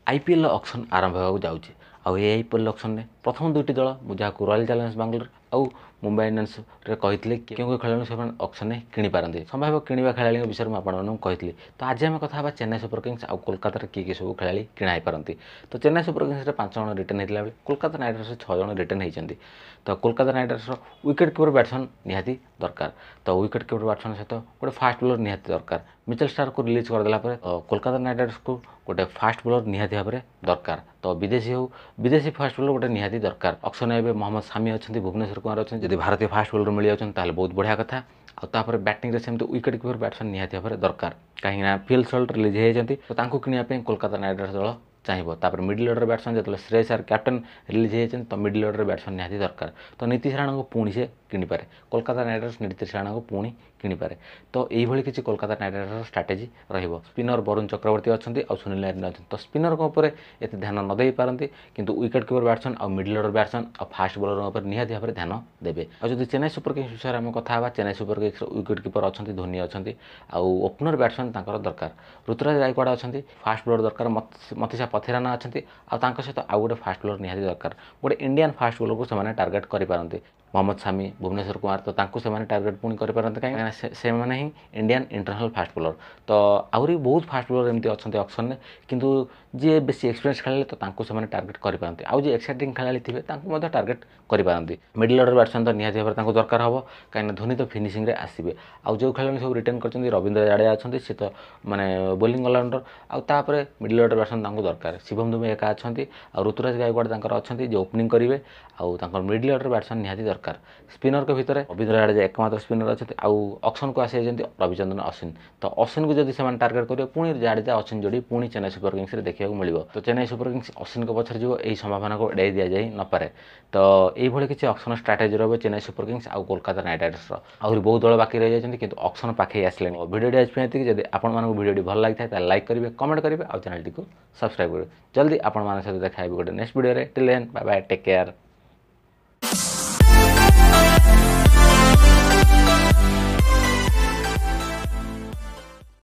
IPL auction आरंभ होगा जाऊँगी आईपीएल ऑक्शन में प्रथम दुईटी दल मुझे रॉयल चैलेंजर्स बेंगलोर आउ मुंबई इंडियंस कही क्यों खेल से ऑक्शन में किपारती संभाव्य किणवा खेला विषय में आपको कही तो आज आम कथा चेन्नई सुपर किंग्स आउ कोलकाता किए सब खेला किणा पारती तो चेन्नई सुपर किंग्स 5 जन रिटर्न होता बेले कोलकाता नाइट राइडर्स 6 जन रिटर्न होती तो Kolkata Knight Riders wicket keeper batsman निहाती दरकार तो विकेट कीपर बैट्समैन सहित गोटे फास्ट बॉलर निहाती दरकार मिचेल स्टार्क को रिलीज करदेला कोलकाता नाइट राइडर्स को गोटे फास्ट बॉलर निहाती भाव में दरकार तो विदेशी हो विदेशी फास्ट बॉलर गोटे निहाती दरकार ऑक्शन में मोहम्मद सामी अच्छा भुवनेश्वर कुमार अच्छा जब भारतीय फास्ट बॉलर मिल जाए बहुत बढ़िया कथा आउे बैटिंग सेमती विकेट कीपर बैट्समैन निहाती भाव में दरकार कहीं फिल सल्ट रिलीज होती तो किणा कोलकाता नाइट राइडर्स दल चाहिए मिडिल ऑर्डर बैट्समैन जो श्रेयस आर कैप्टन रिलीज होती तो मिडिल ऑर्डर बैट्समैन निहाती दरकार तो नीतीश राणा को पुणी से किणिपारे कोलकाता नाइट राइडर्स नीतीश राणा को पुणी किणिपारे तो यही किसी Kolkata Knight Riders strategy spinner Varun Chakravarthy अच्छा और सुनील नारायण अच्छा तो स्पिनर एत ध्यान न दे पारती किंतु विकेट कीपर बैट्समैन और मिडिल ऑर्डर बैट्समैन और फास्ट बॉलर निहाती भाव में ध्यान देवे और जो चेन्नई सुपर किंग्स विषय में कथा Chennai super Kings wicket keeper अच्छा धोनी अच्छा आउ ओपनर बैट्समैन दरकार ऋतुराज गायकवाड़ अच्छा फास्ट बॉलर दरकार मतीसा पथिराना अच्छा सहित आउ गोटे फास्ट बॉलर निहाती दरकार गोटे इंडियन फास्ट बॉलर को से टार्गेट करें मोहम्मद सामी भुवनेश्वर कुमार तो से टार्गेट पुणी करें कहीं से ही इंडियन इंटरनेशनल फास्ट बॉलर तो आहरी बहुत फास्ट बॉलर एमती अच्छा ऑक्शन में किंतु जी बेसी एक्सपीरियंस खेले तो से टार्गेट करें आउ जी एक्साइटिंग खेला थे टार्गेट करें मिडिल ऑर्डर बैट्समैन तो निहाती भाव में दरकार हम कहीं धोनी तो फिनिशिंग रे आसवे आउ जो खेल सब रिटर्न कर रविंद्र जाडेजा अच्छा सी तो मानने बोलिंग अलराउंडर आउे मिडिल ऑर्डर बैट्समैन दरकार शिवम दुबे एका अच्छा और ऋतुराज गायकवाड़ अच्छा जो ओपनिंग करेंगे आउ मिडिल ऑर्डर बैट्समैन निहाती दरकार स्पिनर के भितर रविंद्र जाडेजा एकमात्र स्पिनर अच्छा ऑक्शन को आसी रविचंद्रन अश्विन तो अश्विन को जब से टार्गेट करेंगे पुणी जाडेजा अश्विन जोड़ी पुणी चेन्नई सुपर किंग्स देखा मिले तो चेन्नई सुपर किंग्स अश्विन को पछर जो यही संभावना को एड़ाई दि जाए नपे तो ये किसी ऑक्शन स्ट्राटेजी रही चेन्नई सुपर किंग्स आउ कोलकाता नाइट राइडर्स आहरी बहुत दल बाकी रही जाती कि ऑक्शन पाखे आसले वीडियो आज पे जब आपको वीडियो भल लगी था लाइक करेंगे कमेंट करेंगे और चैनल को सब्सक्राइब करेंगे जल्दी आपण सहित देखा गोटे next video till then bye bye take care.